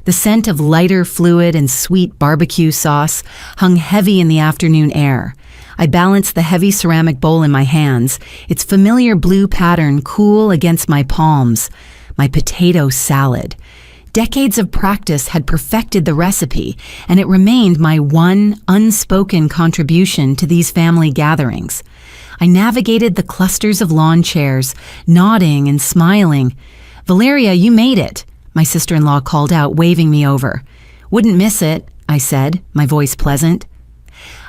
The scent of lighter fluid and sweet barbecue sauce hung heavy in the afternoon air. I balanced the heavy ceramic bowl in my hands, its familiar blue pattern cool against my palms. My potato salad. Decades of practice had perfected the recipe, and it remained my one unspoken contribution to these family gatherings. I navigated the clusters of lawn chairs, nodding and smiling. "Valeria, you made it," my sister-in-law called out, waving me over. "Wouldn't miss it," I said, my voice pleasant.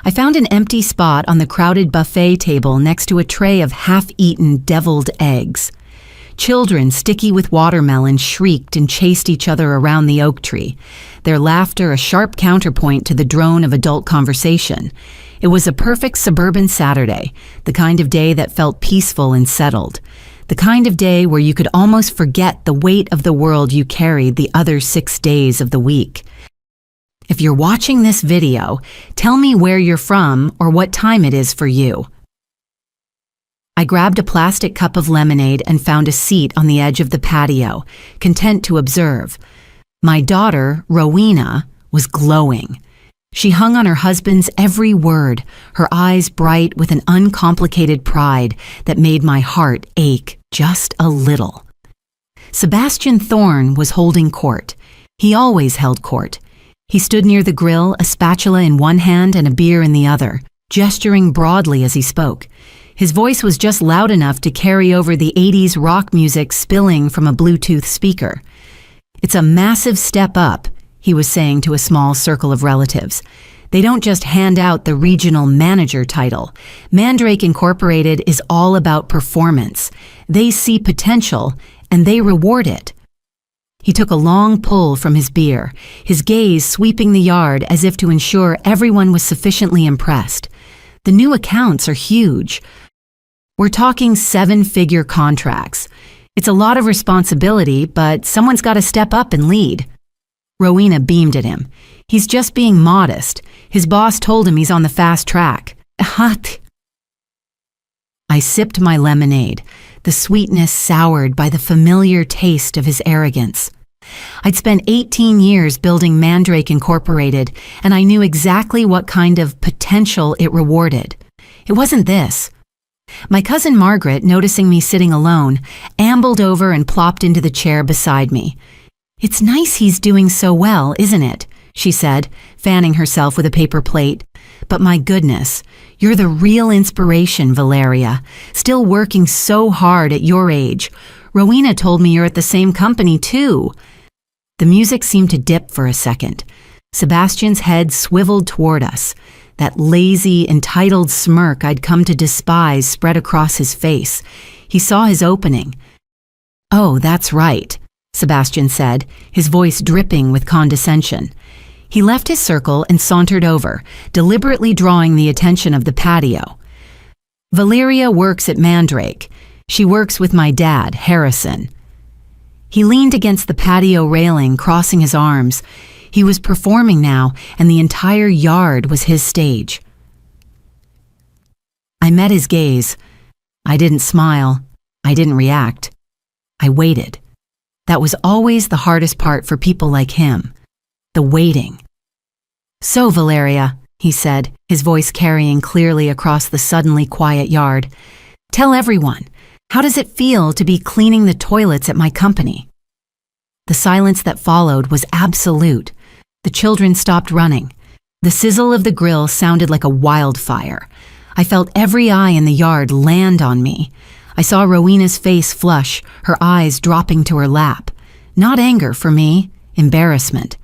I found an empty spot on the crowded buffet table next to a tray of half-eaten deviled eggs. Children, sticky with watermelon, shrieked and chased each other around the oak tree, their laughter a sharp counterpoint to the drone of adult conversation. It was a perfect suburban Saturday, the kind of day that felt peaceful and settled, the kind of day where you could almost forget the weight of the world you carried the other 6 days of the week. If you're watching this video, tell me where you're from or what time it is for you. I grabbed a plastic cup of lemonade and found a seat on the edge of the patio, content to observe. My daughter, Rowena, was glowing. She hung on her husband's every word, her eyes bright with an uncomplicated pride that made my heart ache just a little. Sebastian Thorne was holding court. He always held court. He stood near the grill, a spatula in one hand and a beer in the other, gesturing broadly as he spoke. His voice was just loud enough to carry over the 80s rock music spilling from a Bluetooth speaker. "It's a massive step up," he was saying to a small circle of relatives. "They don't just hand out the regional manager title. Mandrake Incorporated is all about performance. They see potential, and they reward it." He took a long pull from his beer, his gaze sweeping the yard as if to ensure everyone was sufficiently impressed. "The new accounts are huge. We're talking 7-figure contracts. It's a lot of responsibility, but someone's got to step up and lead." Rowena beamed at him. "He's just being modest. His boss told him he's on the fast track." Hot. I sipped my lemonade, the sweetness soured by the familiar taste of his arrogance. I'd spent 18 years building Mandrake Incorporated, and I knew exactly what kind of potential it rewarded. It wasn't this. My cousin Margaret, noticing me sitting alone, ambled over and plopped into the chair beside me. "It's nice he's doing so well, isn't it?" she said, fanning herself with a paper plate. "But my goodness, you're the real inspiration, Valeria. Still working so hard at your age. Rowena told me you're at the same company, too." The music seemed to dip for a second. Sebastian's head swiveled toward us. That lazy, entitled smirk I'd come to despise spread across his face. He saw his opening. "Oh, that's right," Sebastian said, his voice dripping with condescension. He left his circle and sauntered over, deliberately drawing the attention of the patio. "Valeria works at Mandrake. She works with my dad, Harrison." He leaned against the patio railing, crossing his arms. He was performing now, and the entire yard was his stage. I met his gaze. I didn't smile. I didn't react. I waited. That was always the hardest part for people like him. The waiting. "So, Valeria," he said, his voice carrying clearly across the suddenly quiet yard, "tell everyone, how does it feel to be cleaning the toilets at my company?" The silence that followed was absolute. The children stopped running. The sizzle of the grill sounded like a wildfire. I felt every eye in the yard land on me. I saw Rowena's face flush, her eyes dropping to her lap. Not anger for me, embarrassment.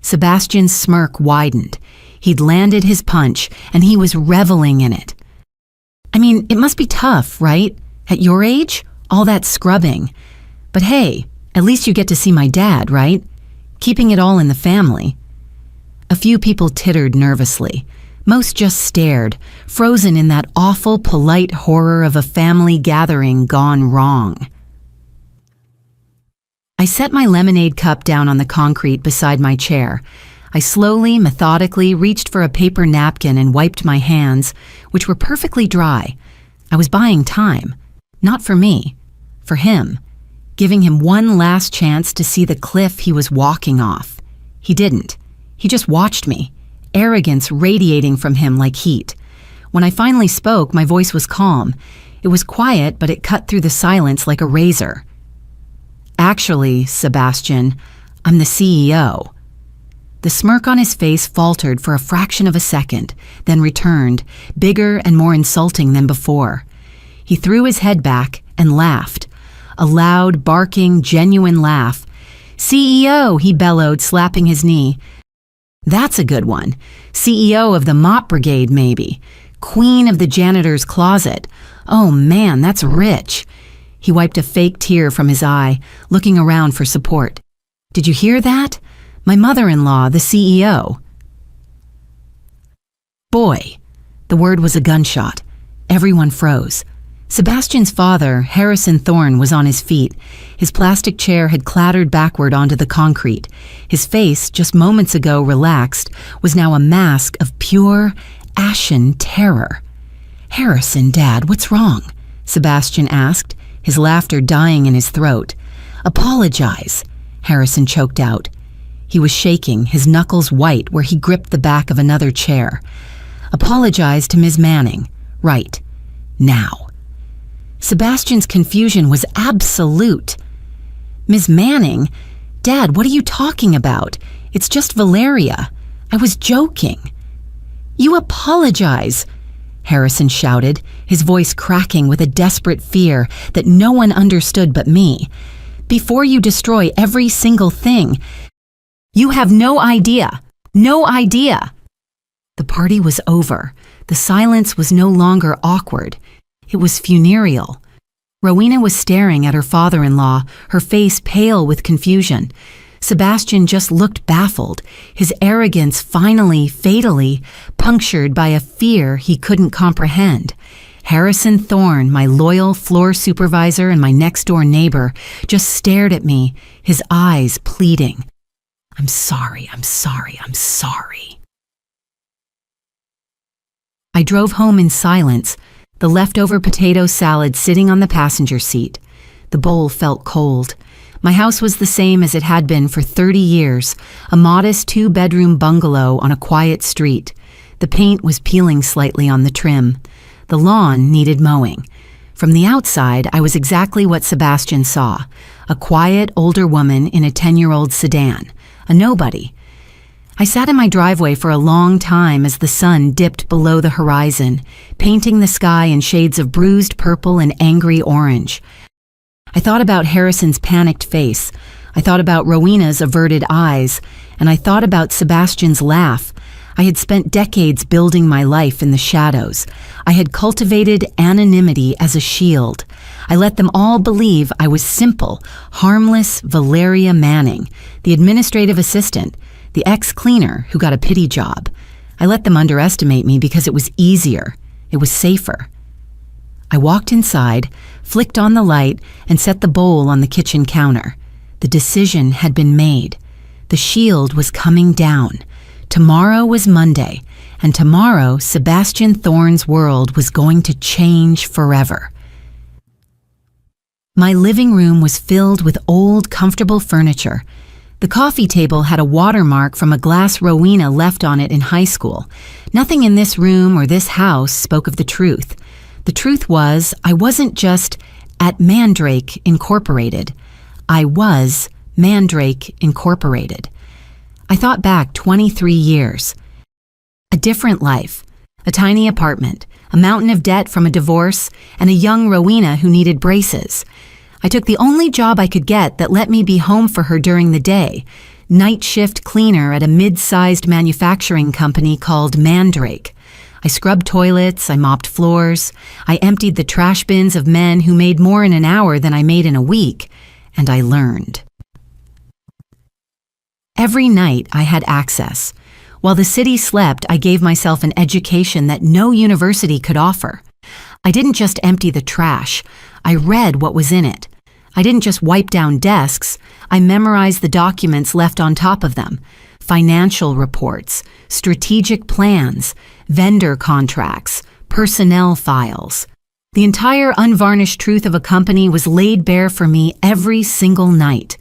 Sebastian's smirk widened. He'd landed his punch, and he was reveling in it. "I mean, it must be tough, right? At your age? All that scrubbing. But hey, at least you get to see my dad, right? Keeping it all in the family." A few people tittered nervously. Most just stared, frozen in that awful, polite horror of a family gathering gone wrong. I set my lemonade cup down on the concrete beside my chair. I slowly, methodically reached for a paper napkin and wiped my hands, which were perfectly dry. I was buying time. Not for me. For him. Giving him one last chance to see the cliff he was walking off. He didn't. He just watched me, arrogance radiating from him like heat. When I finally spoke, my voice was calm. It was quiet, but it cut through the silence like a razor. Actually, Sebastian, I'm the CEO. The smirk on his face faltered for a fraction of a second, then returned, bigger and more insulting than before. He threw his head back and laughed. A loud, barking, genuine laugh. CEO, he bellowed, slapping his knee. That's a good one. CEO of the mop brigade, maybe. Queen of the janitor's closet. Oh man, that's rich. He wiped a fake tear from his eye, looking around for support. Did you hear that? My mother-in-law, the CEO. Boy. The word was a gunshot. Everyone froze. Sebastian's father, Harrison Thorne, was on his feet. His plastic chair had clattered backward onto the concrete. His face, just moments ago relaxed, was now a mask of pure, ashen terror. Harrison, Dad, what's wrong? Sebastian asked, his laughter dying in his throat. Apologize, Harrison choked out. He was shaking, his knuckles white where he gripped the back of another chair. Apologize to Ms. Manning. Right. Now. Sebastian's confusion was absolute. Ms. Manning? Dad, what are you talking about? It's just Valeria. I was joking. You apologize, Harrison shouted, his voice cracking with a desperate fear that no one understood but me. Before you destroy every single thing. You have no idea. No idea. The party was over. The silence was no longer awkward. It was funereal. Rowena was staring at her father-in-law, her face pale with confusion. Sebastian just looked baffled, his arrogance finally, fatally, punctured by a fear he couldn't comprehend. Harrison Thorne, my loyal floor supervisor and my next-door neighbor, just stared at me, his eyes pleading. I'm sorry, I'm sorry, I'm sorry. I drove home in silence, the leftover potato salad sitting on the passenger seat. The bowl felt cold. My house was the same as it had been for 30 years, a modest 2-bedroom bungalow on a quiet street. The paint was peeling slightly on the trim. The lawn needed mowing. From the outside, I was exactly what Sebastian saw, a quiet, older woman in a 10-year-old sedan, a nobody. I sat in my driveway for a long time as the sun dipped below the horizon, painting the sky in shades of bruised purple and angry orange. I thought about Harrison's panicked face. I thought about Rowena's averted eyes, and I thought about Sebastian's laugh. I had spent decades building my life in the shadows. I had cultivated anonymity as a shield. I let them all believe I was simple, harmless Valeria Manning, the administrative assistant, the ex-cleaner who got a pity job. I let them underestimate me because it was easier. It was safer. I walked inside, flicked on the light, and set the bowl on the kitchen counter. The decision had been made. The shield was coming down. Tomorrow was Monday, and tomorrow Sebastian Thorne's world was going to change forever. My living room was filled with old, comfortable furniture. The coffee table had a watermark from a glass Rowena left on it in high school. Nothing in this room or this house spoke of the truth. The truth was, I wasn't just at Mandrake Incorporated. I was Mandrake Incorporated. I thought back 23 years. A different life, a tiny apartment, a mountain of debt from a divorce, and a young Rowena who needed braces. I took the only job I could get that let me be home for her during the day, night shift cleaner at a mid-sized manufacturing company called Mandrake. I scrubbed toilets, I mopped floors, I emptied the trash bins of men who made more in an hour than I made in a week, and I learned. Every night I had access. While the city slept, I gave myself an education that no university could offer. I didn't just empty the trash, I read what was in it. I didn't just wipe down desks, I memorized the documents left on top of them. Financial reports, strategic plans, vendor contracts, personnel files. The entire unvarnished truth of a company was laid bare for me every single night.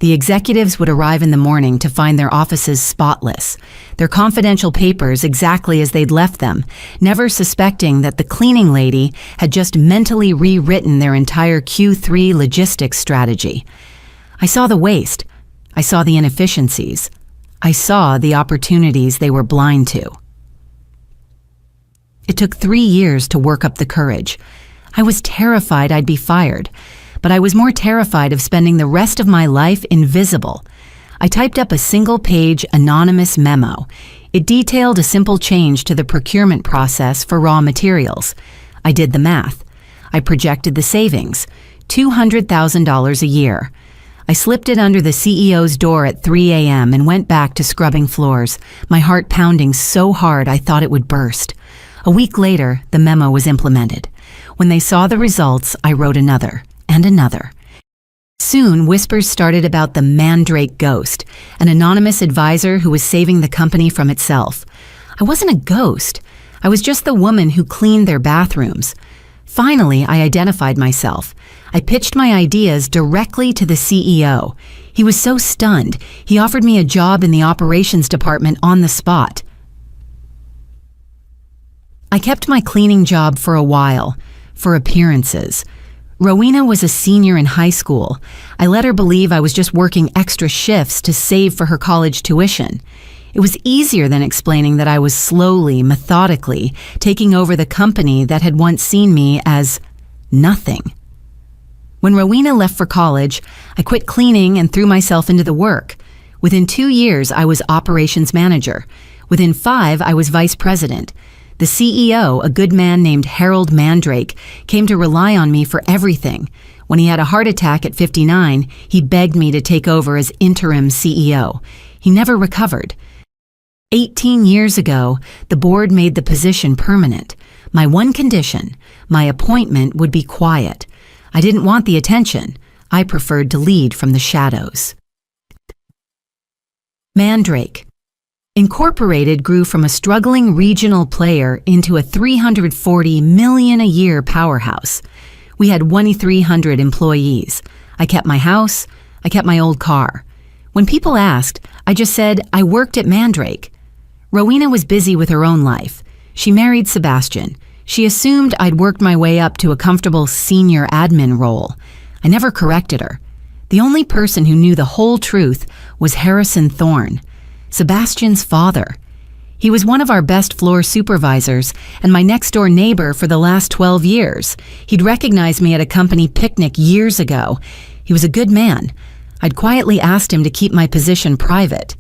The executives would arrive in the morning to find their offices spotless, their confidential papers exactly as they'd left them, never suspecting that the cleaning lady had just mentally rewritten their entire Q3 logistics strategy. I saw the waste. I saw the inefficiencies. I saw the opportunities they were blind to. It took 3 years to work up the courage. I was terrified I'd be fired, but I was more terrified of spending the rest of my life invisible. I typed up a single-page anonymous memo. It detailed a simple change to the procurement process for raw materials. I did the math. I projected the savings, $200,000 a year. I slipped it under the CEO's door at 3 a.m. and went back to scrubbing floors, my heart pounding so hard I thought it would burst. A week later, the memo was implemented. When they saw the results, I wrote another, and another. Soon, whispers started about the Mandrake ghost, an anonymous advisor who was saving the company from itself. I wasn't a ghost. I was just the woman who cleaned their bathrooms. Finally, I identified myself. I pitched my ideas directly to the CEO. He was so stunned, he offered me a job in the operations department on the spot. I kept my cleaning job for a while, for appearances. Rowena was a senior in high school. I let her believe I was just working extra shifts to save for her college tuition. It was easier than explaining that I was slowly, methodically, taking over the company that had once seen me as nothing. When Rowena left for college, I quit cleaning and threw myself into the work. Within 2 years, I was operations manager. Within 5, I was vice president. The CEO, a good man named Harold Mandrake, came to rely on me for everything. When he had a heart attack at 59, he begged me to take over as interim CEO. He never recovered. 18 years ago, the board made the position permanent. My one condition, my appointment would be quiet. I didn't want the attention. I preferred to lead from the shadows. Mandrake Incorporated grew from a struggling regional player into a $340 million a year powerhouse. We had 2,300 employees. I kept my house. I kept my old car. When people asked, I just said I worked at Mandrake. Rowena was busy with her own life. She married Sebastian. She assumed I'd worked my way up to a comfortable senior admin role. I never corrected her. The only person who knew the whole truth was Harrison Thorne, Sebastian's father. He was one of our best floor supervisors and my next-door neighbor for the last 12 years. He'd recognized me at a company picnic years ago. He was a good man. I'd quietly asked him to keep my position private.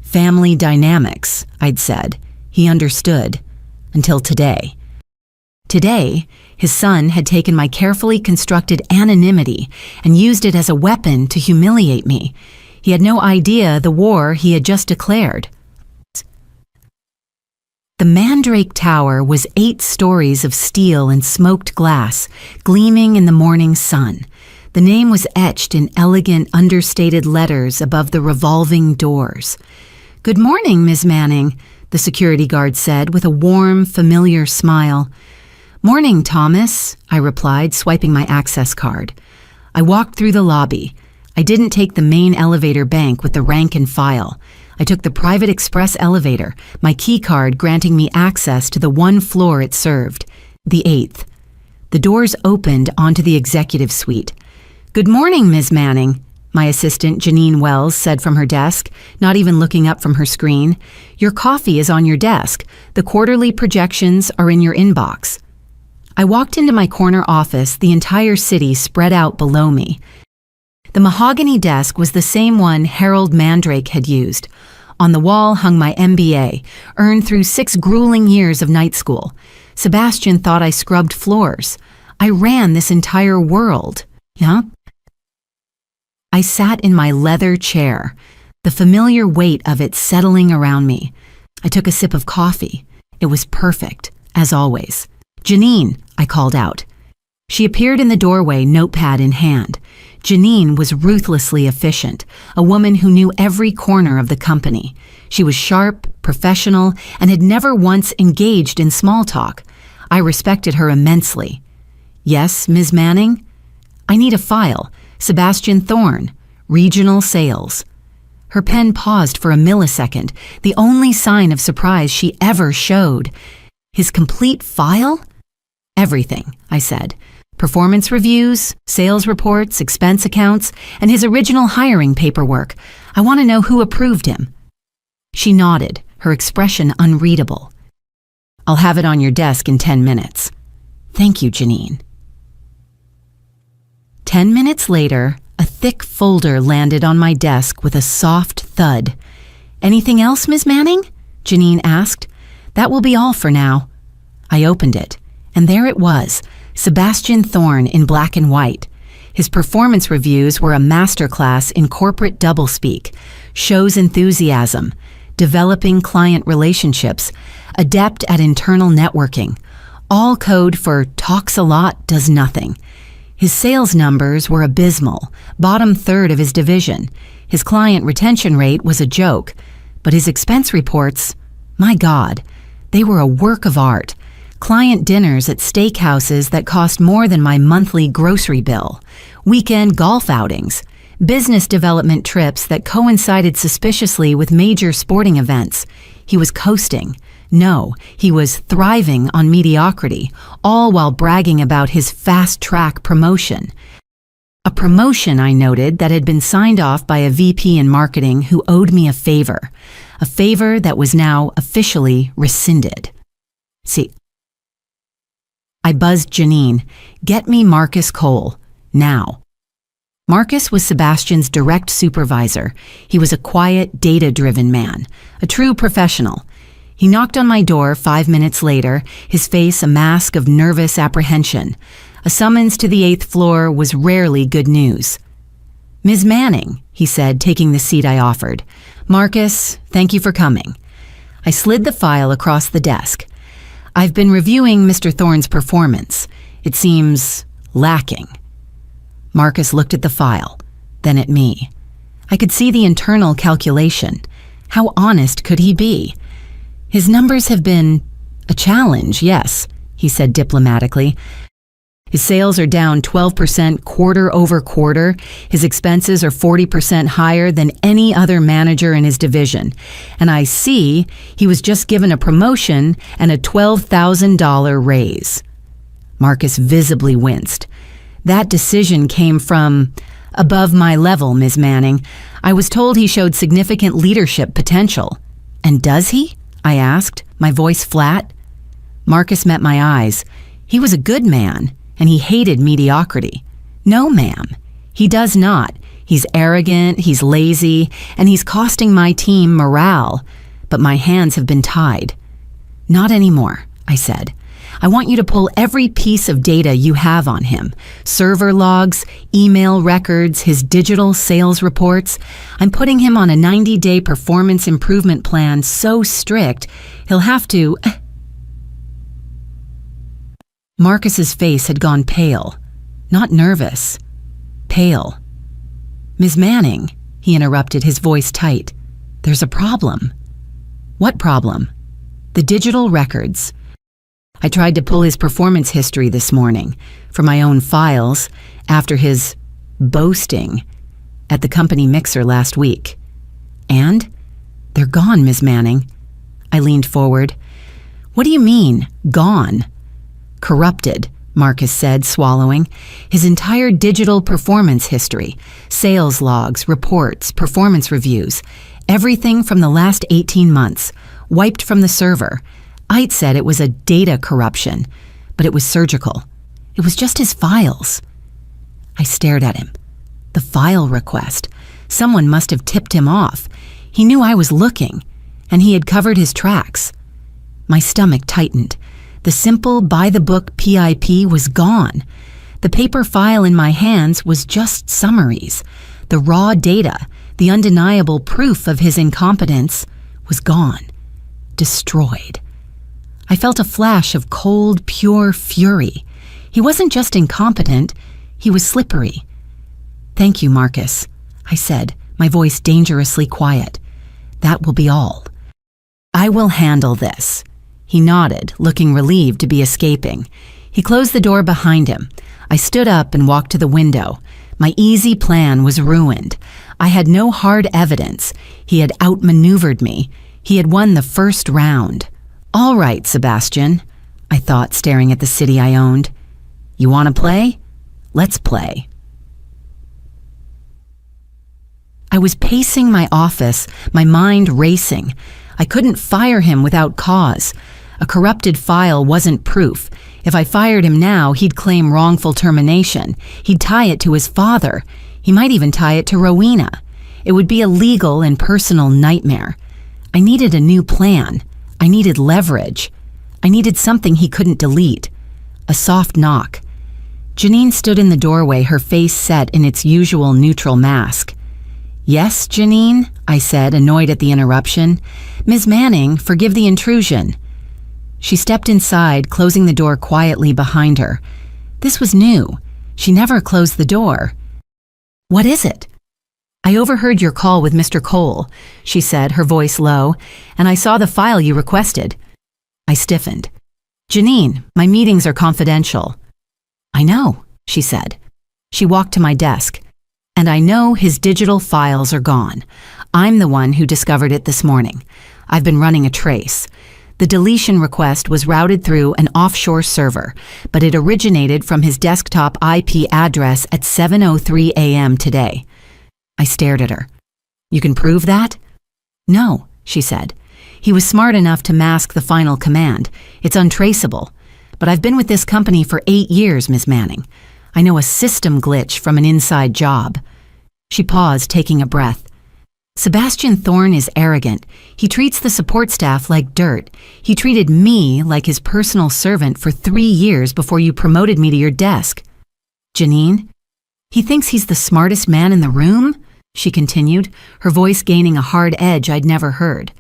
Family dynamics, I'd said. He understood. Until today. Today, his son had taken my carefully constructed anonymity and used it as a weapon to humiliate me. He had no idea the war he had just declared. The Mandrake Tower was 8 stories of steel and smoked glass, gleaming in the morning sun. The name was etched in elegant, understated letters above the revolving doors. "Good morning, Ms. Manning," the security guard said with a warm, familiar smile. "Morning, Thomas," I replied, swiping my access card. I walked through the lobby. I didn't take the main elevator bank with the rank and file. I took the private express elevator, my key card granting me access to the one floor it served, the 8th. The doors opened onto the executive suite. "Good morning, Ms. Manning," my assistant Janine Wells said from her desk, not even looking up from her screen. "Your coffee is on your desk. The quarterly projections are in your inbox." I walked into my corner office, the entire city spread out below me. The mahogany desk was the same one Harold Mandrake had used. On the wall hung my MBA, earned through 6 grueling years of night school. Sebastian thought I scrubbed floors. I ran this entire world. Yeah? I sat in my leather chair, the familiar weight of it settling around me. I took a sip of coffee. It was perfect, as always. "Janine," I called out. She appeared in the doorway, notepad in hand. Janine was ruthlessly efficient, a woman who knew every corner of the company. She was sharp, professional, and had never once engaged in small talk. I respected her immensely. "Yes, Ms. Manning?" "I need a file. Sebastian Thorne. Regional sales. Her pen paused for a millisecond, the only sign of surprise she ever showed. His complete file? Everything, I said. Performance reviews, sales reports, expense accounts, and his original hiring paperwork. I want to know who approved him. She nodded, her expression unreadable. I'll have it on your desk in 10 minutes. Thank you, Janine. 10 minutes later, a thick folder landed on my desk with a soft thud. Anything else, Ms. Manning? Janine asked. That will be all for now. I opened it, and there it was, Sebastian Thorne in black and white. His performance reviews were a masterclass in corporate doublespeak, shows enthusiasm, developing client relationships, adept at internal networking, all code for talks a lot, does nothing. His sales numbers were abysmal, bottom third of his division. His client retention rate was a joke, but his expense reports, my God, they were a work of art. Client dinners at steakhouses that cost more than my monthly grocery bill, weekend golf outings, business development trips that coincided suspiciously with major sporting events. He was coasting. No, he was thriving on mediocrity, all while bragging about his fast-track promotion. A promotion, I noted, that had been signed off by a VP in marketing who owed me a favor that was now officially rescinded. See, I buzzed Janine, get me Marcus Cole, now. Marcus was Sebastian's direct supervisor. He was a quiet, data-driven man, a true professional. He knocked on my door 5 minutes later, his face a mask of nervous apprehension. A summons to the 8th floor was rarely good news. Ms. Manning, he said, taking the seat I offered. Marcus, thank you for coming. I slid the file across the desk. I've been reviewing Mr. Thorne's performance. It seems lacking. Marcus looked at the file, then at me. I could see the internal calculation. How honest could he be? His numbers have been a challenge, yes, he said diplomatically. His sales are down 12% quarter over quarter. His expenses are 40% higher than any other manager in his division. And I see he was just given a promotion and a $12,000 raise. Marcus visibly winced. That decision came from above my level, Ms. Manning. I was told he showed significant leadership potential. And does he? I asked, my voice flat. Marcus met my eyes. He was a good man, and he hated mediocrity. No, ma'am, he does not. He's arrogant, he's lazy, and he's costing my team morale. But my hands have been tied. Not anymore, I said. I want you to pull every piece of data you have on him. Server logs, email records, his digital sales reports. I'm putting him on a 90-day performance improvement plan so strict, he'll have to... Marcus's face had gone pale. Not nervous. Pale. Ms. Manning, he interrupted, his voice tight. There's a problem. What problem? The digital records. I tried to pull his performance history this morning from my own files after his boasting at the company mixer last week. And they're gone, Ms. Manning. I leaned forward. What do you mean, gone? Corrupted, Marcus said, swallowing. His entire digital performance history, sales logs, reports, performance reviews, everything from the last 18 months, wiped from the server. I'd said it was a data corruption, but it was surgical. It was just his files. I stared at him. The file request. Someone must have tipped him off. He knew I was looking, and he had covered his tracks. My stomach tightened. The simple by-the-book PIP was gone. The paper file in my hands was just summaries. The raw data, the undeniable proof of his incompetence, was gone. Destroyed. I felt a flash of cold, pure fury. He wasn't just incompetent, he was slippery. Thank you, Marcus, I said, my voice dangerously quiet. That will be all. I will handle this. He nodded, looking relieved to be escaping. He closed the door behind him. I stood up and walked to the window. My easy plan was ruined. I had no hard evidence. He had outmaneuvered me. He had won the first round. All right, Sebastian, I thought, staring at the city I owned. You want to play? Let's play. I was pacing my office, my mind racing. I couldn't fire him without cause. A corrupted file wasn't proof. If I fired him now, he'd claim wrongful termination. He'd tie it to his father. He might even tie it to Rowena. It would be a legal and personal nightmare. I needed a new plan. I needed leverage. I needed something he couldn't delete. A soft knock. Janine stood in the doorway, her face set in its usual neutral mask. Yes, Janine, I said, annoyed at the interruption. Ms. Manning, forgive the intrusion. She stepped inside, closing the door quietly behind her. This was new. She never closed the door. What is it? I overheard your call with Mr. Cole, she said, her voice low, and I saw the file you requested. I stiffened. Janine, my meetings are confidential. I know, she said. She walked to my desk. And I know his digital files are gone. I'm the one who discovered it this morning. I've been running a trace. The deletion request was routed through an offshore server, but it originated from his desktop IP address at 7:03 a.m. today. I stared at her. You can prove that? No, she said. He was smart enough to mask the final command. It's untraceable. But I've been with this company for 8 years, Ms. Manning. I know a system glitch from an inside job. She paused, taking a breath. Sebastian Thorne is arrogant. He treats the support staff like dirt. He treated me like his personal servant for 3 years before you promoted me to your desk. Janine, he thinks he's the smartest man in the room? She continued, her voice gaining a hard edge I'd never heard.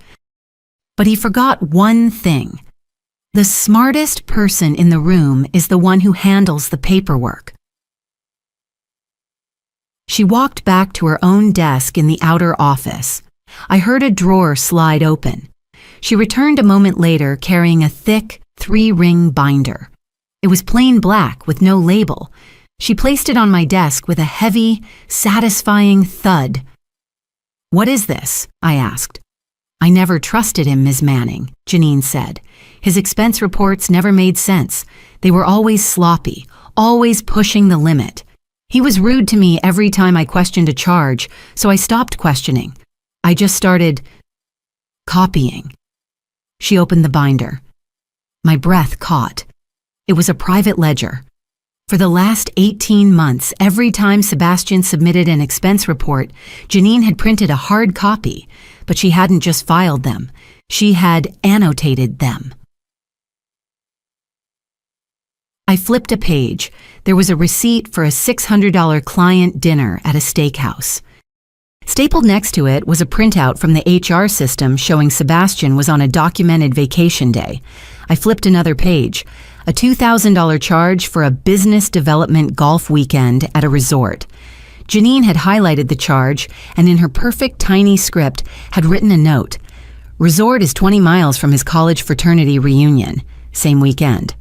But he forgot one thing. The smartest person in the room is the one who handles the paperwork. She walked back to her own desk in the outer office. I heard a drawer slide open. She returned a moment later carrying a thick, 3-ring binder. It was plain black with no label. She placed it on my desk with a heavy, satisfying thud. What is this? I asked. I never trusted him, Ms. Manning, Janine said. His expense reports never made sense. They were always sloppy, always pushing the limit. He was rude to me every time I questioned a charge, so I stopped questioning. I just started copying. She opened the binder. My breath caught. It was a private ledger. For the last 18 months, every time Sebastian submitted an expense report, Janine had printed a hard copy, but she hadn't just filed them. She had annotated them. I flipped a page. There was a receipt for a $600 client dinner at a steakhouse. Stapled next to it was a printout from the HR system showing Sebastian was on a documented vacation day. I flipped another page. A $2,000 charge for a business development golf weekend at a resort. Janine had highlighted the charge and in her perfect tiny script had written a note. Resort is 20 miles from his college fraternity reunion. Same weekend.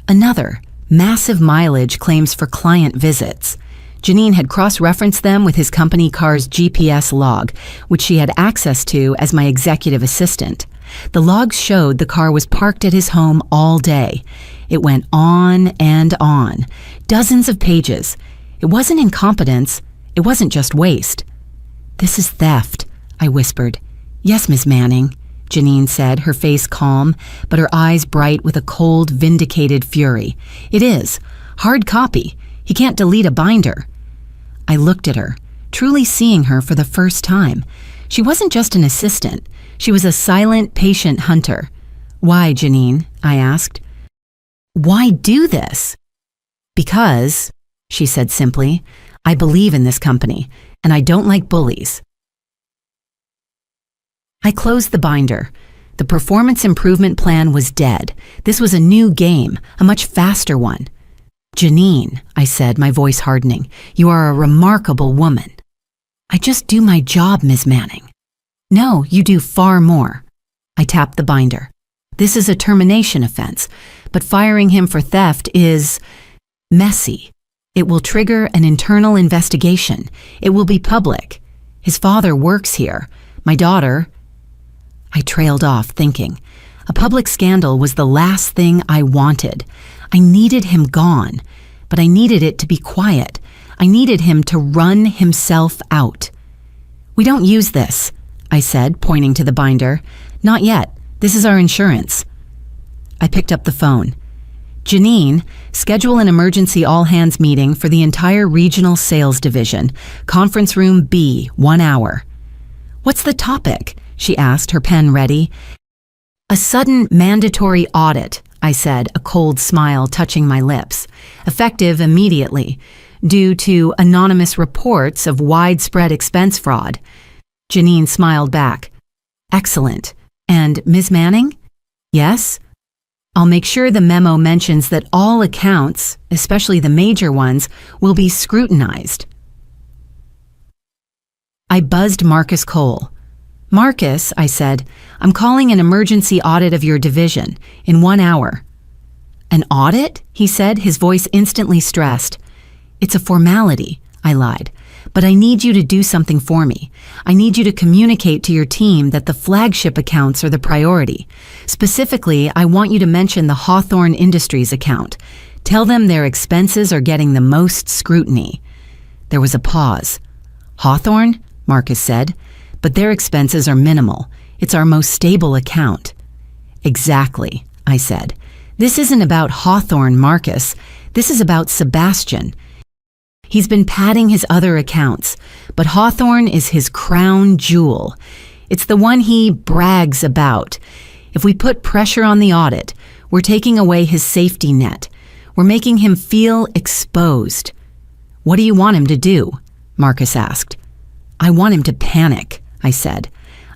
Another, massive mileage claims for client visits. Janine had cross-referenced them with his company car's GPS log, which she had access to as my executive assistant. The logs showed the car was parked at his home all day. It went on and on. Dozens of pages. It wasn't incompetence. It wasn't just waste. This is theft, I whispered. Yes, Ms. Manning, Janine said, her face calm, but her eyes bright with a cold, vindicated fury. It is. Hard copy. He can't delete a binder. I looked at her, truly seeing her for the first time. She wasn't just an assistant. She was a silent, patient hunter. Why, Janine? I asked. Why do this? Because, she said simply, I believe in this company, and I don't like bullies. I closed the binder. The performance improvement plan was dead. This was a new game, a much faster one. Janine, I said, my voice hardening, you are a remarkable woman. I just do my job, Ms. Manning. No, you do far more. I tapped the binder. This is a termination offense, but firing him for theft is messy. It will trigger an internal investigation. It will be public. His father works here. My daughter... I trailed off, thinking. A public scandal was the last thing I wanted. I needed him gone, but I needed it to be quiet. I needed him to run himself out. "We don't use this," I said, pointing to the binder. "Not yet. This is our insurance." I picked up the phone. "Janine, schedule an emergency all-hands meeting for the entire regional sales division. Conference room B, 1 hour. "What's the topic?" she asked, her pen ready. "A sudden mandatory audit," I said, a cold smile touching my lips. "Effective immediately, due to anonymous reports of widespread expense fraud." Janine smiled back. "Excellent. And Ms. Manning?" "Yes?" "I'll make sure the memo mentions that all accounts, especially the major ones, will be scrutinized." I buzzed Marcus Cole. "Marcus," I said, "I'm calling an emergency audit of your division in 1 hour." "An audit?" he said, his voice instantly stressed. "It's a formality," I lied, "but I need you to do something for me. I need you to communicate to your team that the flagship accounts are the priority. Specifically, I want you to mention the Hawthorne Industries account. Tell them their expenses are getting the most scrutiny." There was a pause. "Hawthorne?" Marcus said. "But their expenses are minimal. It's our most stable account." "Exactly," I said. "This isn't about Hawthorne, Marcus. This is about Sebastian. He's been padding his other accounts, but Hawthorne is his crown jewel. It's the one he brags about. If we put pressure on the audit, we're taking away his safety net. We're making him feel exposed." "What do you want him to do?" Marcus asked. "I want him to panic," I said.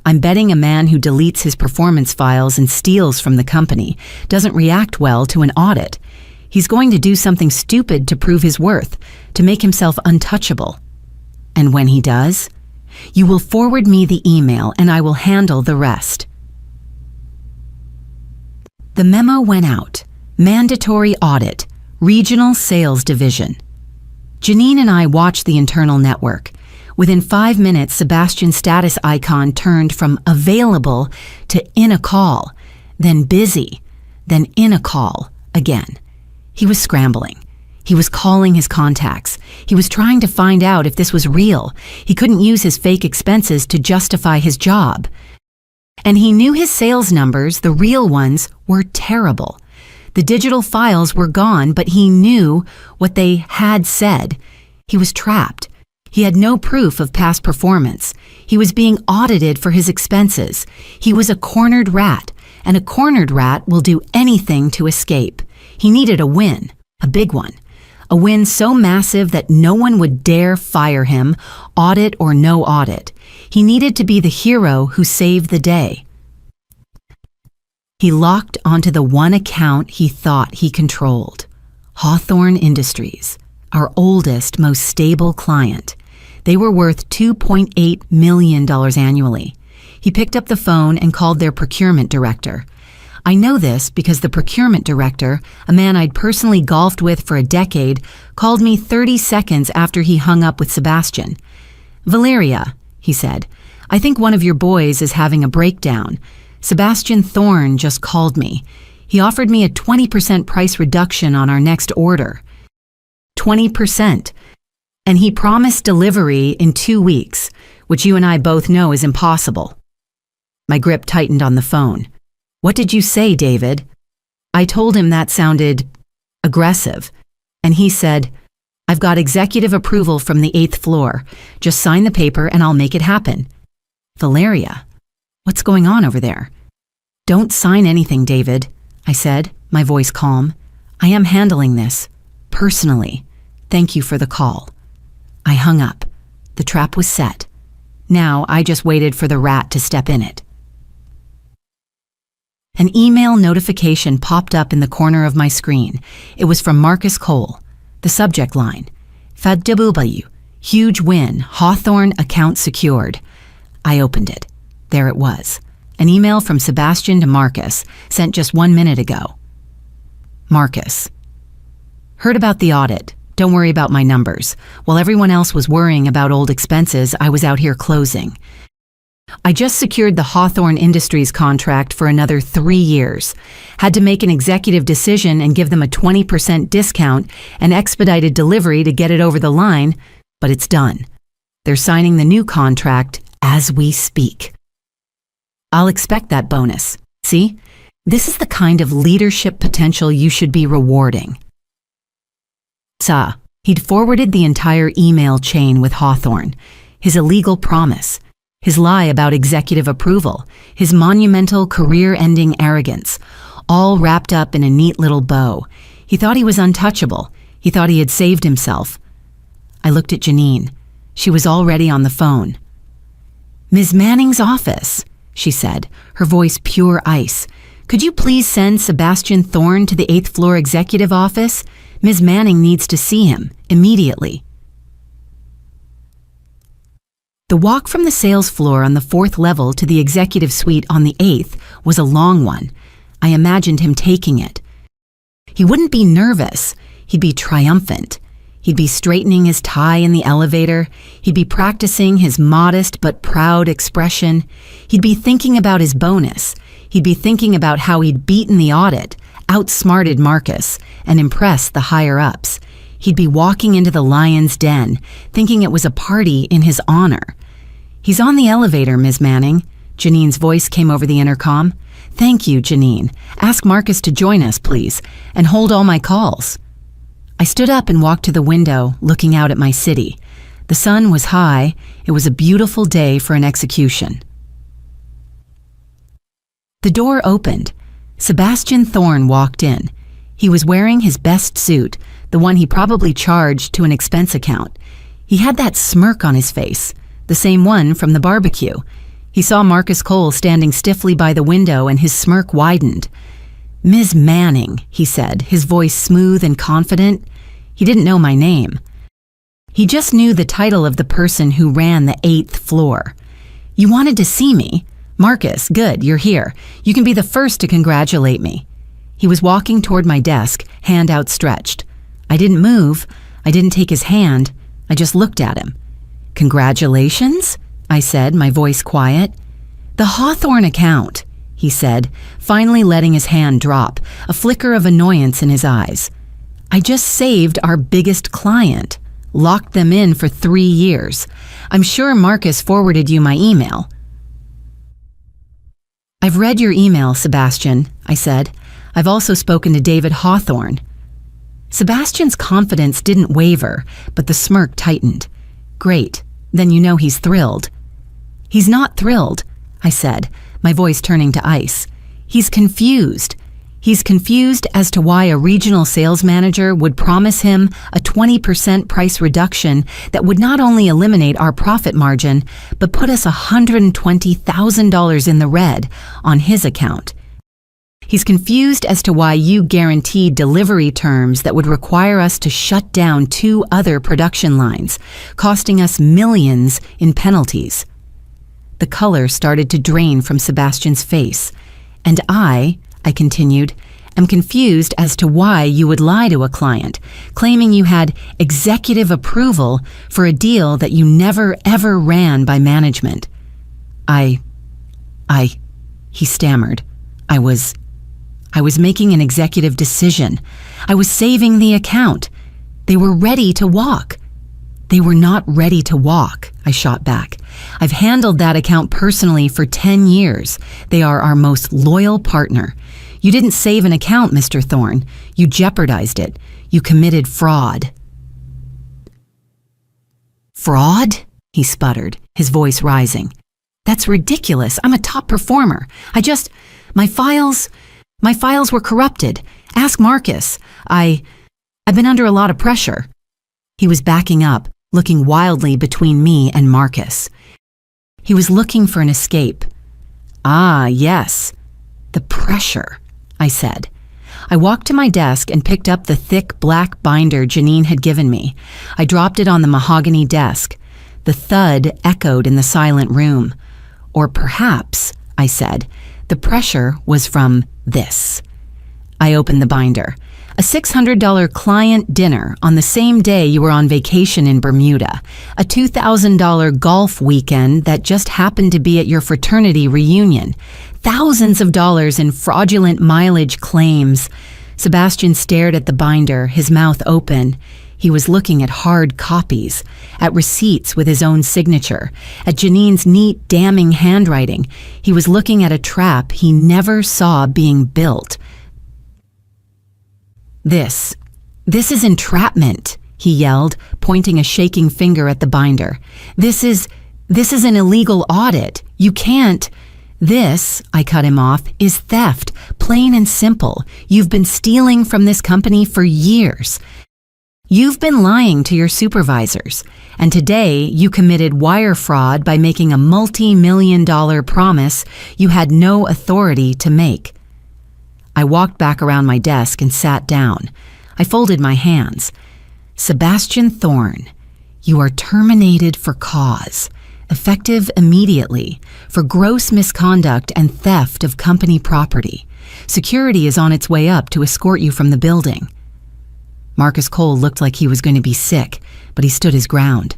"I'm betting a man who deletes his performance files and steals from the company doesn't react well to an audit. He's going to do something stupid to prove his worth, to make himself untouchable. And when he does, you will forward me the email and I will handle the rest." The memo went out. Mandatory audit, regional sales division. Janine and I watched the internal network. Within 5 minutes, Sebastian's status icon turned from available to in a call, then busy, then in a call again. He was scrambling. He was calling his contacts. He was trying to find out if this was real. He couldn't use his fake expenses to justify his job. And he knew his sales numbers, the real ones, were terrible. The digital files were gone, but he knew what they had said. He was trapped. He had no proof of past performance. He was being audited for his expenses. He was a cornered rat, and a cornered rat will do anything to escape. He needed a win, a big one. A win so massive that no one would dare fire him, audit or no audit. He needed to be the hero who saved the day. He locked onto the one account he thought he controlled. Hawthorne Industries, our oldest, most stable client. They were worth $2.8 million annually. He picked up the phone and called their procurement director. I know this because the procurement director, a man I'd personally golfed with for a decade, called me 30 seconds after he hung up with Sebastian. "Valeria," he said, "I think one of your boys is having a breakdown. Sebastian Thorne just called me. He offered me a 20% price reduction on our next order." 20%. And he promised delivery in 2 weeks, which you and I both know is impossible. My grip tightened on the phone. "What did you say, David?" I told him that sounded aggressive, and he said, "I've got executive approval from the 8th floor. Just sign the paper and I'll make it happen." "Valeria, what's going on over there?" "Don't sign anything, David," I said, my voice calm. "I am handling this, personally. Thank you for the call." I hung up. The trap was set. Now I just waited for the rat to step in it. An email notification popped up in the corner of my screen. It was from Marcus Cole. The subject line, FADW, huge win, Hawthorne account secured. I opened it. There it was. An email from Sebastian to Marcus, sent just 1 minute ago. Marcus. Heard about the audit. Don't worry about my numbers. While everyone else was worrying about old expenses, I was out here closing. I just secured the Hawthorne Industries contract for another 3 years. Had to make an executive decision and give them a 20% discount and expedited delivery to get it over the line, but it's done. They're signing the new contract as we speak. I'll expect that bonus. See? This is the kind of leadership potential you should be rewarding. He'd forwarded the entire email chain with Hawthorne, his illegal promise, his lie about executive approval, his monumental career-ending arrogance, all wrapped up in a neat little bow. He thought he was untouchable. He thought he had saved himself. I looked at Janine. She was already on the phone. "Ms. Manning's office," she said, her voice pure ice. "Could you please send Sebastian Thorne to the 8th floor executive office? Ms. Manning needs to see him immediately." The walk from the sales floor on the 4th level to the executive suite on the 8th was a long one. I imagined him taking it. He wouldn't be nervous. He'd be triumphant. He'd be straightening his tie in the elevator. He'd be practicing his modest but proud expression. He'd be thinking about his bonus. He'd be thinking about how he'd beaten the audit, outsmarted Marcus, and impressed the higher-ups. He'd be walking into the lion's den, thinking it was a party in his honor. "He's on the elevator, Ms. Manning." Janine's voice came over the intercom. "Thank you, Janine. Ask Marcus to join us, please, and hold all my calls." I stood up and walked to the window, looking out at my city. The sun was high. It was a beautiful day for an execution. The door opened. Sebastian Thorne walked in. He was wearing his best suit, the one he probably charged to an expense account. He had that smirk on his face, the same one from the barbecue. He saw Marcus Cole standing stiffly by the window and his smirk widened. "Ms. Manning," he said, his voice smooth and confident. He didn't know my name. He just knew the title of the person who ran the 8th floor. "You wanted to see me? Marcus, good, you're here. You can be the first to congratulate me." He was walking toward my desk, hand outstretched. I didn't move. I didn't take his hand. I just looked at him. "Congratulations?" I said, my voice quiet. "The Hawthorne account," he said, finally letting his hand drop, a flicker of annoyance in his eyes. "I just saved our biggest client, locked them in for 3 years. I'm sure Marcus forwarded you my email." "I've read your email, Sebastian," I said. "I've also spoken to David Hawthorne." Sebastian's confidence didn't waver, but the smirk tightened. "Great, then you know he's thrilled." "He's not thrilled," I said, my voice turning to ice. "He's confused. He's confused as to why a regional sales manager would promise him a 20% price reduction that would not only eliminate our profit margin, but put us $120,000 in the red on his account. He's confused as to why you guaranteed delivery terms that would require us to shut down 2 other production lines, costing us millions in penalties." The color started to drain from Sebastian's face. "And I continued, am confused as to why you would lie to a client, claiming you had executive approval for a deal that you never ever ran by management." He stammered. I was making an executive decision. I was saving the account. They were ready to walk. "They were not ready to walk," I shot back. "I've handled that account personally for 10 years. They are our most loyal partner. You didn't save an account, Mr. Thorne. You jeopardized it. You committed fraud." "Fraud?" he sputtered, his voice rising. "That's ridiculous. I'm a top performer. My files were corrupted. Ask Marcus. I've been under a lot of pressure." He was backing up, looking wildly between me and Marcus. He was looking for an escape. "Ah, yes. The pressure," I said. I walked to my desk and picked up the thick black binder Janine had given me. I dropped it on the mahogany desk. The thud echoed in the silent room. "Or perhaps," I said, "the pressure was from this." I opened the binder. A $600 client dinner on the same day you were on vacation in Bermuda. A $2,000 golf weekend that just happened to be at your fraternity reunion. Thousands of dollars in fraudulent mileage claims. Sebastian stared at the binder, his mouth open. He was looking at hard copies, at receipts with his own signature, at Janine's neat, damning handwriting. He was looking at a trap he never saw being built. This is entrapment, he yelled, pointing a shaking finger at the binder. This is an illegal audit. You can't. This, I cut him off, is theft, plain and simple. You've been stealing from this company for years. You've been lying to your supervisors, and today you committed wire fraud by making a multi-million-dollar promise you had no authority to make. I walked back around my desk and sat down. I folded my hands. Sebastian Thorne, you are terminated for cause, effective immediately, for gross misconduct and theft of company property. Security is on its way up to escort you from the building. Marcus Cole looked like he was going to be sick, but he stood his ground.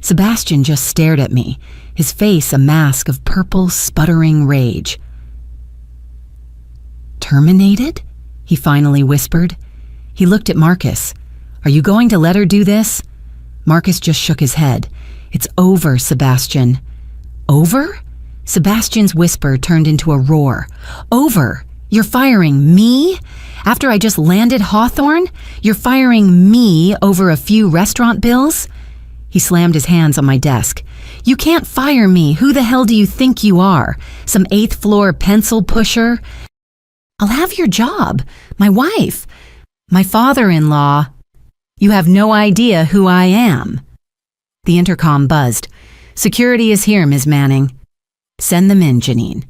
Sebastian just stared at me, his face a mask of purple, sputtering rage. Terminated? He finally whispered. He looked at Marcus. Are you going to let her do this? Marcus just shook his head. It's over, Sebastian. Over? Sebastian's whisper turned into a roar. Over? You're firing me? After I just landed Hawthorne? You're firing me over a few restaurant bills? He slammed his hands on my desk. You can't fire me. Who the hell do you think you are? Some 8th floor pencil pusher? I'll have your job. My wife. My father-in-law. You have no idea who I am. The intercom buzzed. Security is here, Ms. Manning. Send them in, Janine.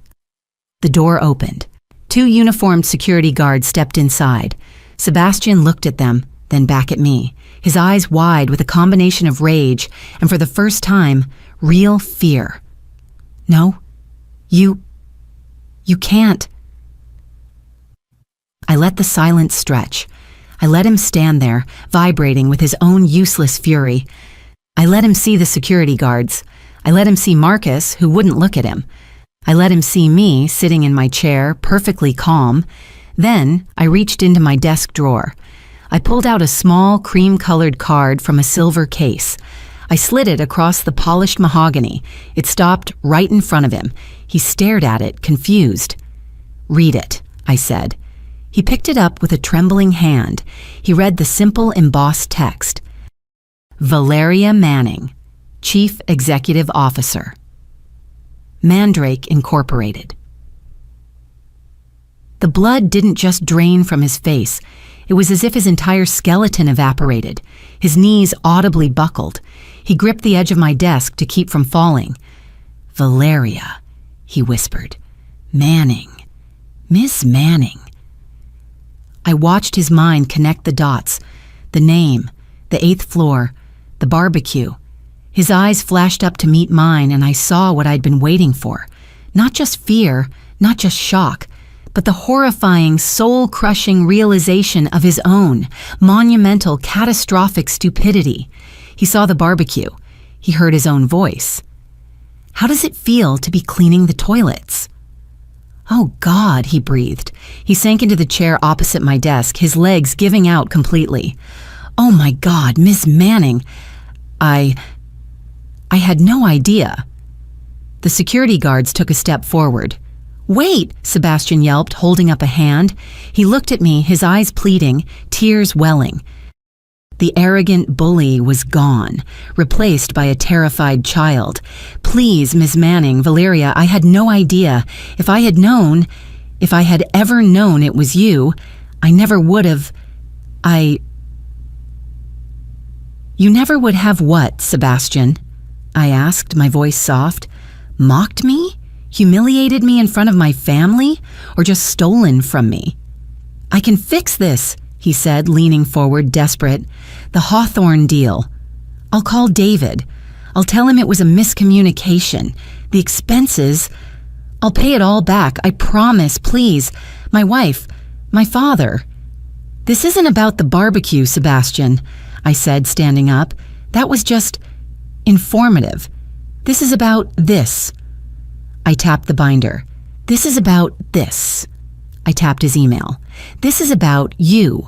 The door opened. 2 uniformed security guards stepped inside. Sebastian looked at them, then back at me, his eyes wide with a combination of rage and, for the first time, real fear. No, you can't. I let the silence stretch. I let him stand there, vibrating with his own useless fury. I let him see the security guards. I let him see Marcus, who wouldn't look at him. I let him see me, sitting in my chair, perfectly calm. Then I reached into my desk drawer. I pulled out a small, cream-colored card from a silver case. I slid it across the polished mahogany. It stopped right in front of him. He stared at it, confused. Read it, I said. He picked it up with a trembling hand. He read the simple embossed text. Valeria Manning, Chief Executive Officer. Mandrake Incorporated. The blood didn't just drain from his face. It was as if his entire skeleton evaporated. His knees audibly buckled. He gripped the edge of my desk to keep from falling. Valeria, he whispered. Manning. Miss Manning. I watched his mind connect the dots. The name, the 8th floor, the barbecue. His eyes flashed up to meet mine, and I saw what I'd been waiting for. Not just fear, not just shock, but the horrifying, soul-crushing realization of his own, monumental, catastrophic stupidity. He saw the barbecue. He heard his own voice. How does it feel to be cleaning the toilets? Oh, God, he breathed. He sank into the chair opposite my desk, his legs giving out completely. Oh, my God, Miss Manning. I had no idea. The security guards took a step forward. Wait, Sebastian yelped, holding up a hand. He looked at me, his eyes pleading, tears welling. The arrogant bully was gone, replaced by a terrified child. Please, Miss Manning, Valeria, I had no idea. If I had ever known it was you, I never would have. You never would have what, Sebastian? I asked, my voice soft. Mocked me? Humiliated me in front of my family? Or just stolen from me? I can fix this, he said, leaning forward, desperate. The Hawthorne deal. I'll call David. I'll tell him it was a miscommunication. The expenses. I'll pay it all back, I promise, please. My wife, my father. "This isn't about the barbecue, Sebastian," I said, standing up. "That was just informative. This is about this." I tapped the binder. "This is about this." I tapped his email. "This is about you.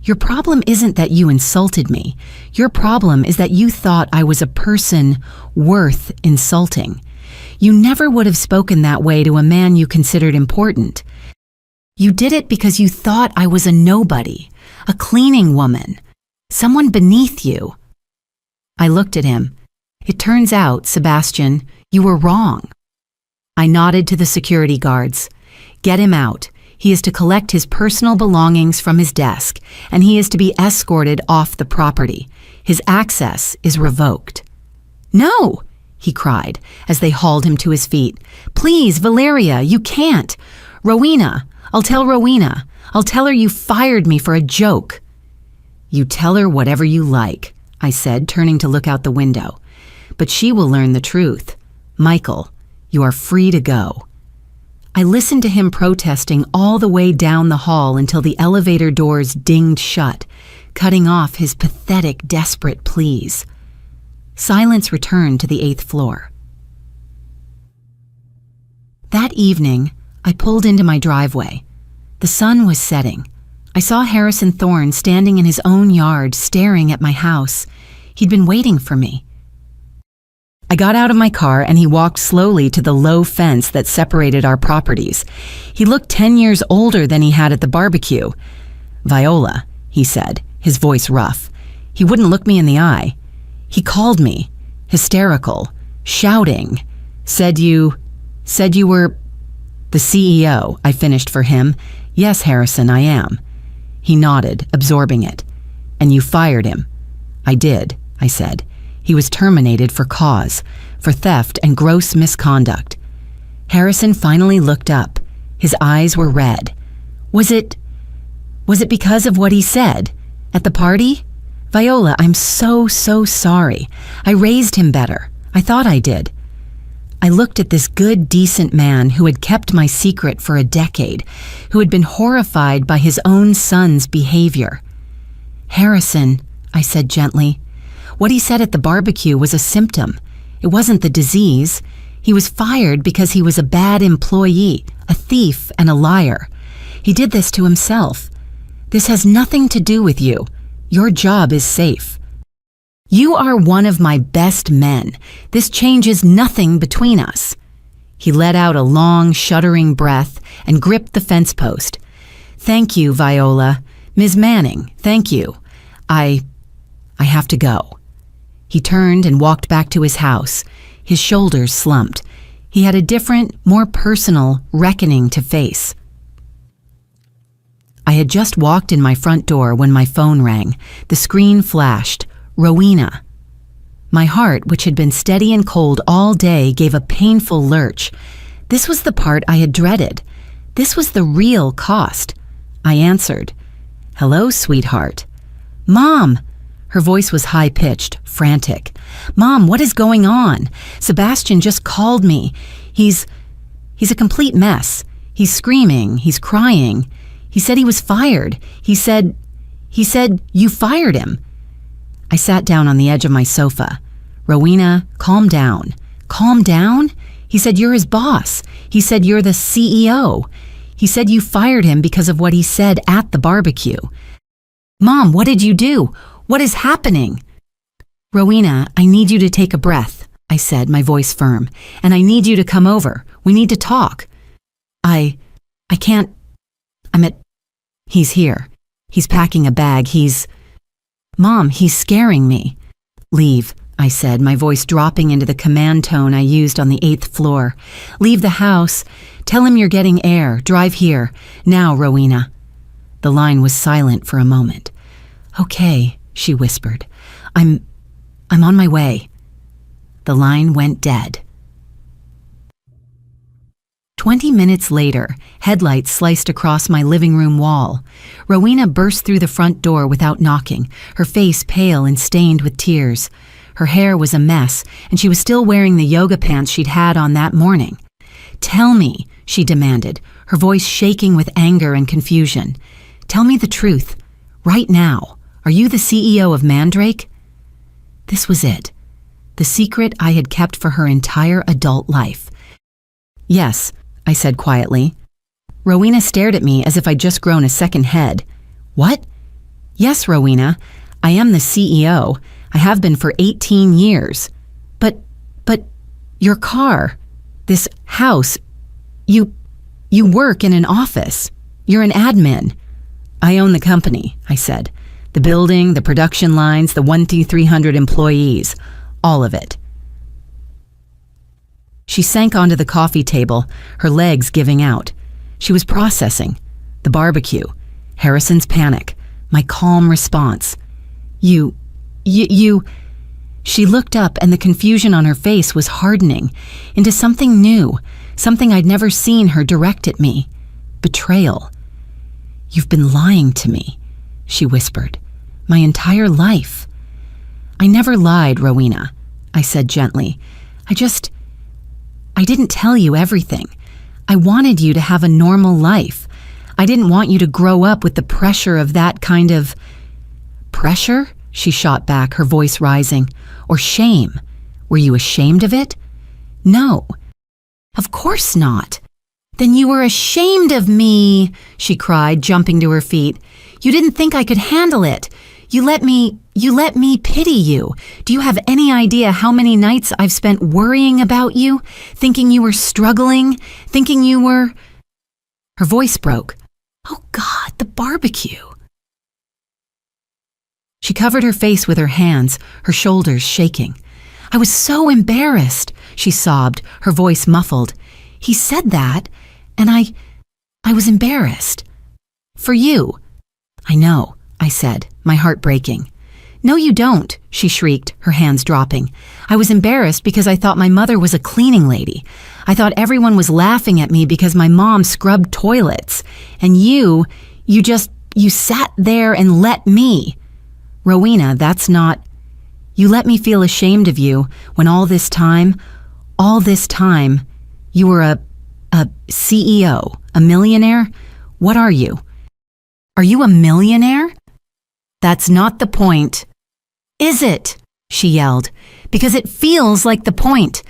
Your problem isn't that you insulted me. Your problem is that you thought I was a person worth insulting. You never would have spoken that way to a man you considered important. You did it because you thought I was a nobody, a cleaning woman, someone beneath you." I looked at him. "It turns out, Sebastian, you were wrong." I nodded to the security guards. "Get him out. He is to collect his personal belongings from his desk, and he is to be escorted off the property. His access is revoked." "No!" he cried as they hauled him to his feet. "Please, Valeria, you can't. Rowena, I'll tell Rowena. I'll tell her you fired me for a joke." "You tell her whatever you like," I said, turning to look out the window. "But she will learn the truth. Michael, you are free to go." I listened to him protesting all the way down the hall until the elevator doors dinged shut, cutting off his pathetic, desperate pleas. Silence returned to the 8th floor. That evening, I pulled into my driveway. The sun was setting. I saw Harrison Thorne standing in his own yard, staring at my house. He'd been waiting for me. I got out of my car and he walked slowly to the low fence that separated our properties. He looked 10 years older than he had at the barbecue. "Viola," he said, his voice rough. He wouldn't look me in the eye. He called me, hysterical, shouting. Said you were the CEO," I finished for him. "Yes, Harrison, I am." He nodded, absorbing it. "And you fired him." "I did," I said. "He was terminated for cause, for theft and gross misconduct." Harrison finally looked up. His eyes were red. Was it because of what he said? At the party? "Viola, I'm so sorry. I raised him better. I thought I did." I looked at this good, decent man who had kept my secret for a decade, who had been horrified by his own son's behavior. "Harrison," I said gently, "what he said at the barbecue was a symptom. It wasn't the disease. He was fired because he was a bad employee, a thief and a liar. He did this to himself. This has nothing to do with you. Your job is safe. You are one of my best men. This changes nothing between us." He let out a long, shuddering breath and gripped the fence post. "Thank you, Viola. Ms. Manning, thank you. I have to go." He turned and walked back to his house. His shoulders slumped. He had a different, more personal reckoning to face. I had just walked in my front door when my phone rang. The screen flashed. Rowena. My heart, which had been steady and cold all day, gave a painful lurch. This was the part I had dreaded. This was the real cost. I answered. "Hello, sweetheart." "Mom!" Her voice was high-pitched, frantic. "Mom, what is going on? Sebastian just called me. He's a complete mess. He's screaming. He's crying. He said he was fired. He said you fired him." I sat down on the edge of my sofa. "Rowena, calm down." "Calm down?" He said you're his boss. He said you're the CEO. He said you fired him because of what he said at the barbecue. "Mom, what did you do? What is happening?" "Rowena, I need you to take a breath," I said, my voice firm. "And I need you to come over. We need to talk." I can't. He's here. He's packing a bag. Mom, he's scaring me." "Leave," I said, my voice dropping into the command tone I used on the 8th floor. "Leave the house. Tell him you're getting air. Drive here. Now, Rowena." The line was silent for a moment. "Okay," she whispered. I'm on my way." The line went dead. 20 minutes later, headlights sliced across my living room wall. Rowena burst through the front door without knocking, her face pale and stained with tears. Her hair was a mess, and she was still wearing the yoga pants she'd had on that morning. "Tell me," she demanded, her voice shaking with anger and confusion. Tell me the truth. Right now, are you the CEO of Mandrake? This was it. The secret I had kept for her entire adult life. Yes, I said quietly. Rowena stared at me as if I'd just grown a second head. What? Yes, Rowena. I am the CEO. I have been for 18 years. But, your car, this house, you work in an office. You're an admin. I own the company, I said. The building, the production lines, the 1-300 employees. All of it. She sank onto the coffee table, her legs giving out. She was processing. The barbecue. Harrison's panic. My calm response. You... She looked up and the confusion on her face was hardening into something new, something I'd never seen her direct at me. Betrayal. You've been lying to me, she whispered. My entire life. I never lied, Rowena, I said gently. I didn't tell you everything. I wanted you to have a normal life. I didn't want you to grow up with the pressure of that kind of... Pressure? She shot back, her voice rising. Or shame. Were you ashamed of it? No. Of course not. Then you were ashamed of me, she cried, jumping to her feet. You didn't think I could handle it. You let me pity you. Do you have any idea how many nights I've spent worrying about you, thinking you were struggling, thinking you were... Her voice broke. Oh God, the barbecue. She covered her face with her hands, her shoulders shaking. I was so embarrassed, she sobbed, her voice muffled. He said that, and I was embarrassed. For you. I know, I said, my heart breaking. No, you don't, she shrieked, her hands dropping. I was embarrassed because I thought my mother was a cleaning lady. I thought everyone was laughing at me because my mom scrubbed toilets. And you sat there and let me. Rowena, that's not... You let me feel ashamed of you when all this time, you were a CEO, a millionaire? What are you? Are you a millionaire? That's not the point. Is it? She yelled. Because it feels like the point.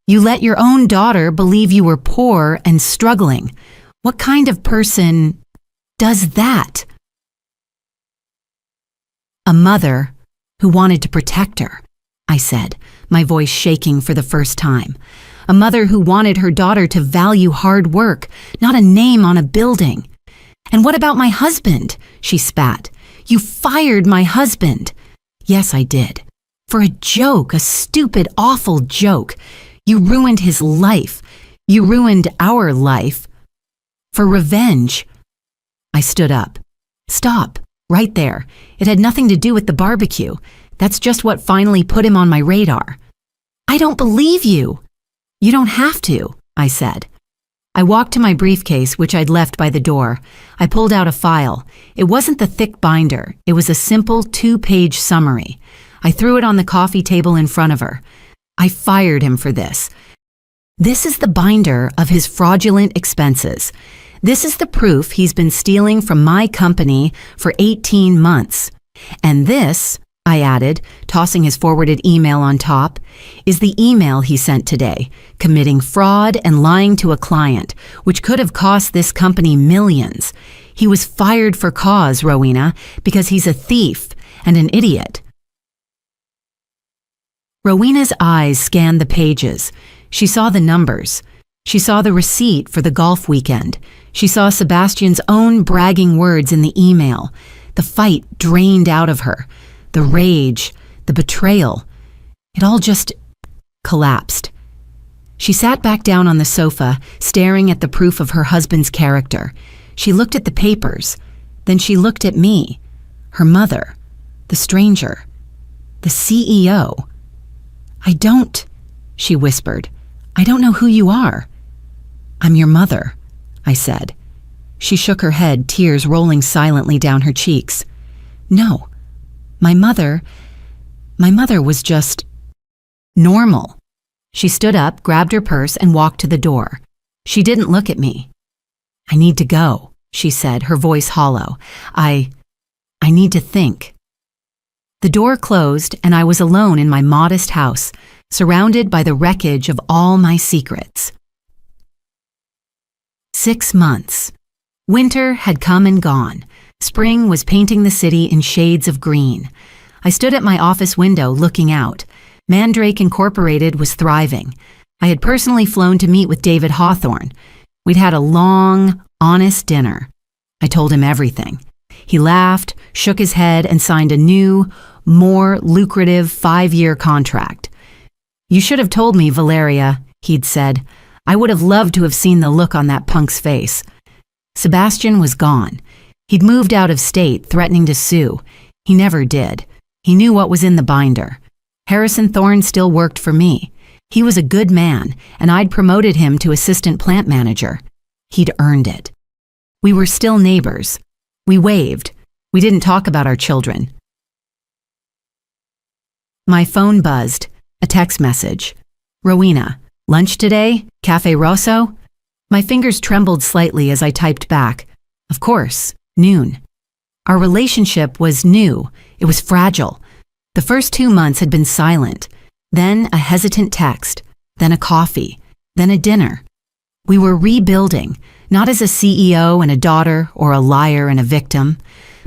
You let your own daughter believe you were poor and struggling. What kind of person does that? A mother who wanted to protect her, I said, my voice shaking for the first time. A mother who wanted her daughter to value hard work, not a name on a building. And what about my husband? She spat. You fired my husband. Yes, I did. For a joke, a stupid, awful joke. You ruined his life. You ruined our life. For revenge. I stood up. Stop. Right there. It had nothing to do with the barbecue. That's just what finally put him on my radar. I don't believe you. You don't have to, I said. I walked to my briefcase, which I'd left by the door. I pulled out a file. It wasn't the thick binder. It was a simple 2-page summary. I threw it on the coffee table in front of her. I fired him for this. This is the binder of his fraudulent expenses. This is the proof he's been stealing from my company for 18 months. And this, I added, tossing his forwarded email on top, is the email he sent today, committing fraud and lying to a client, which could have cost this company millions. He was fired for cause, Rowena, because he's a thief and an idiot. Rowena's eyes scanned the pages. She saw the numbers. She saw the receipt for the golf weekend. She saw Sebastian's own bragging words in the email. The fight drained out of her. The rage, the betrayal. It all just collapsed. She sat back down on the sofa, staring at the proof of her husband's character. She looked at the papers. Then she looked at me, her mother, the stranger, the CEO. She whispered. I don't know who you are. I'm your mother, I said. She shook her head, tears rolling silently down her cheeks. No, my mother was just normal. She stood up, grabbed her purse, and walked to the door. She didn't look at me. I need to go, she said, her voice hollow. I need to think. The door closed and I was alone in my modest house, surrounded by the wreckage of all my secrets. 6 months. Winter had come and gone. Spring was painting the city in shades of green. I stood at my office window looking out. Mandrake Incorporated was thriving. I had personally flown to meet with David Hawthorne. We'd had a long, honest dinner. I told him everything. He laughed, shook his head, and signed a new, more lucrative 5-year contract. "You should have told me, Valeria," he'd said. "I would have loved to have seen the look on that punk's face." Sebastian was gone. He'd moved out of state, threatening to sue. He never did. He knew what was in the binder. Harrison Thorne still worked for me. He was a good man, and I'd promoted him to assistant plant manager. He'd earned it. We were still neighbors. We waved. We didn't talk about our children. My phone buzzed. A text message. "Rowena, lunch today? Cafe Rosso?" My fingers trembled slightly as I typed back. Of course, noon. Our relationship was new. It was fragile. The first 2 months had been silent. Then a hesitant text. Then a coffee. Then a dinner. We were rebuilding, not as a CEO and a daughter or a liar and a victim,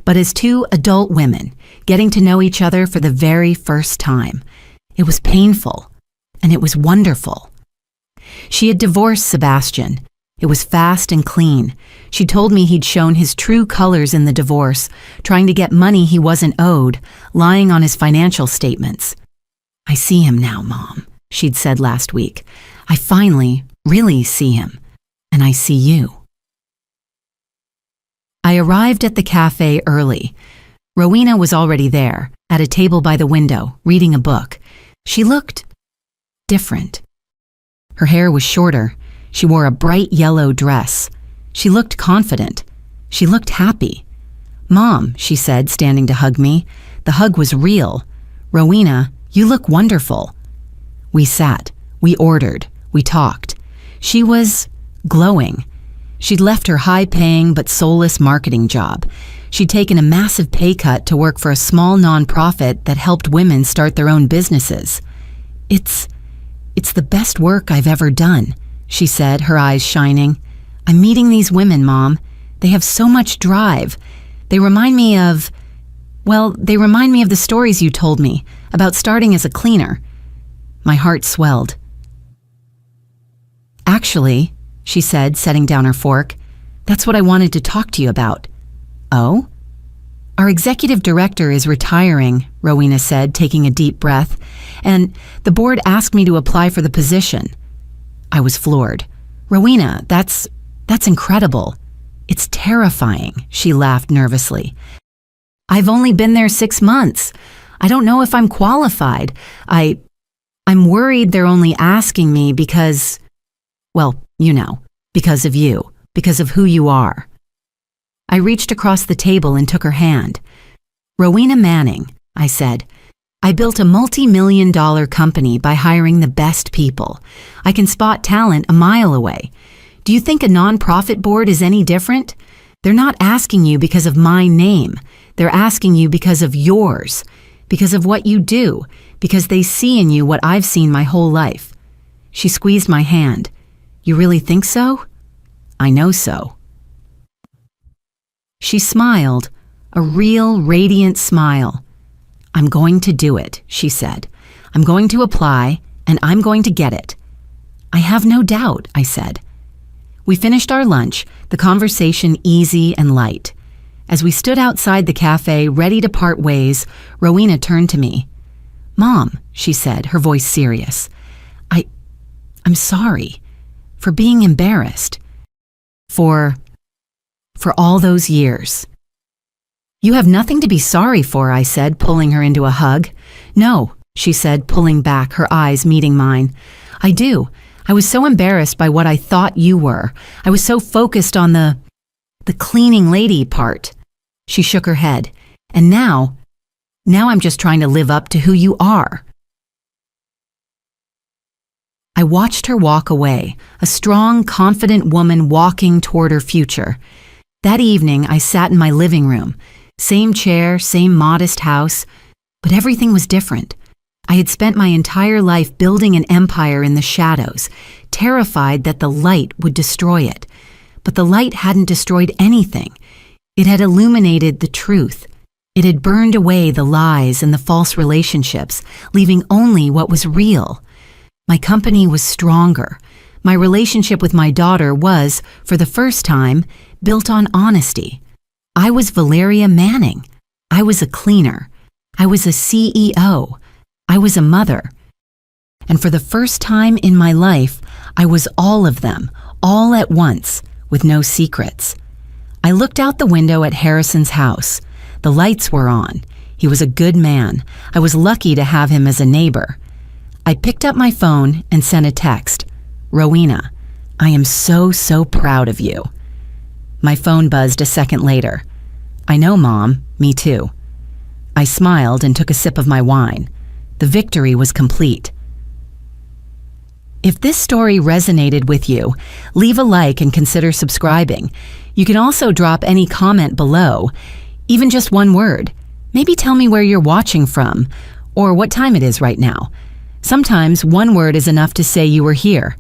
but as 2 adult women getting to know each other for the very first time. It was painful, and it was wonderful. She had divorced Sebastian. It was fast and clean. She told me he'd shown his true colors in the divorce, trying to get money he wasn't owed, lying on his financial statements. "I see him now, Mom," she'd said last week. "I finally, really see him, and I see you." I arrived at the cafe early. Rowena was already there, at a table by the window, reading a book. She looked different. Her hair was shorter. She wore a bright yellow dress. She looked confident. She looked happy. "Mom," she said, standing to hug me. The hug was real. "Rowena, you look wonderful." We sat. We ordered. We talked. She was glowing. She'd left her high-paying but soulless marketing job. She'd taken a massive pay cut to work for a small nonprofit that helped women start their own businesses. It's the best work I've ever done," she said, her eyes shining. "I'm meeting these women, Mom. They have so much drive. They remind me of the stories you told me about starting as a cleaner." My heart swelled. "Actually," she said, setting down her fork, "that's what I wanted to talk to you about." "Oh?" "Our executive director is retiring," Rowena said, taking a deep breath, "and the board asked me to apply for the position." I was floored. "Rowena, that's incredible." "It's terrifying," she laughed nervously. "I've only been there 6 months. I don't know if I'm qualified. I'm worried they're only asking me because, well, because of you, because of who you are." I reached across the table and took her hand. "Rowena Manning," I said, "I built a multi-million-dollar company by hiring the best people. I can spot talent a mile away. Do you think a nonprofit board is any different? They're not asking you because of my name. They're asking you because of yours, because of what you do, because they see in you what I've seen my whole life." She squeezed my hand. "You really think so?" "I know so." She smiled, a real radiant smile. "I'm going to do it," she said. "I'm going to apply, and I'm going to get it." "I have no doubt," I said. We finished our lunch, the conversation easy and light. As we stood outside the cafe, ready to part ways, Rowena turned to me. "Mom," she said, her voice serious, I'm sorry for being embarrassed. For all those years." "You have nothing to be sorry for," I said, pulling her into a hug. "No," she said, pulling back, her eyes meeting mine. "I do. I was so embarrassed by what I thought you were. I was so focused on the cleaning lady part." She shook her head. "And now I'm just trying to live up to who you are." I watched her walk away, a strong, confident woman walking toward her future. That evening, I sat in my living room. Same chair, same modest house, but everything was different. I had spent my entire life building an empire in the shadows, terrified that the light would destroy it. But the light hadn't destroyed anything. It had illuminated the truth. It had burned away the lies and the false relationships, leaving only what was real. My company was stronger. My relationship with my daughter was, for the first time, built on honesty. I was Valeria Manning. I was a cleaner. I was a CEO. I was a mother. And for the first time in my life, I was all of them, all at once, with no secrets. I looked out the window at Harrison's house. The lights were on. He was a good man. I was lucky to have him as a neighbor. I picked up my phone and sent a text. "Rowena, I am so proud of you." My phone buzzed a second later. "I know, Mom. Me too." I smiled and took a sip of my wine. The victory was complete. If this story resonated with you, leave a like and consider subscribing. You can also drop any comment below, even just one word. Maybe tell me where you're watching from, or what time it is right now. Sometimes one word is enough to say you were here.